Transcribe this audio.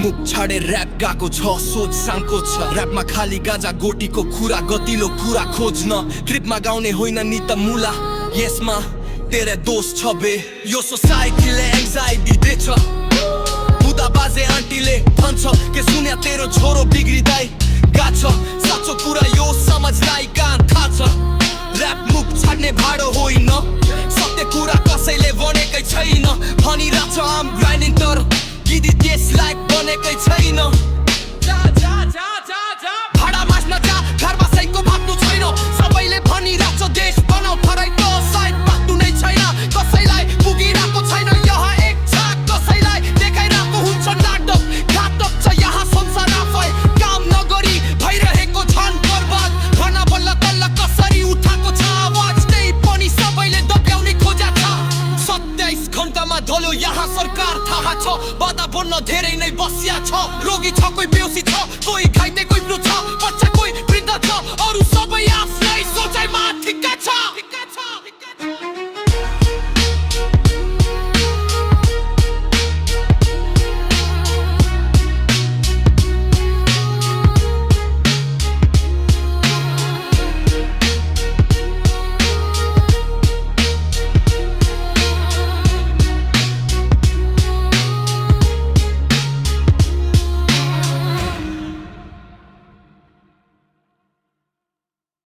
मुख छाडे ऱ्याप गाको छ सोच साङ्को छ ऱ्यापमा खाली गाजा गोटीको खुरा गतिलो कुरा खोज्न ट्रिपमा गाउने होइन नि त मुला यसमा तेरे दोष छ बे यो सोसाइटीले एङ्जाइटी दिन्छ बुदा बाजे आन्टीले भन्छ के सुन्या तेरो छोरो बिग्रिँदै गाछ साँचो कुरा यो समझलाई कान थाहा छ ऱ्याप मुख छाड्ने भाडो होइन सत्य कुरा कसैले भनेकै छैन भनिरहेछ आम ग्राइन्डिङ तर गिदी देश लायक बनेकै छैन भाडा माझ्न जा घरमा सैको भाग्नु छैन सबैले भनिरहेछ देश बनाउ थरै त सायद बाक्नु नै छैन कसैलाई पुगिरहेको छैन यहाँ एक छाक कसैलाई देखाइरहेको हुन्छ नाटक घातक छ यहाँ संसार आफै काम नगरी भइरहेको झन् बर्बाद भन बल्ल तल्ल कसरी उठाएको छ आवाज त्यही पनि सबैले दब्याउने खोज्या छ 27 घण्टामा ढल्यो यहाँ सरकार थाहा छ बाधा बन्न धेरै नै बसिया छ रोगी छ कोही बेहोसी छ कोही घाइते कोही मृत छ बच्चा कोही वृद्ध छ अरू सबै आफ्नै सोचाइमा ठिक्क छ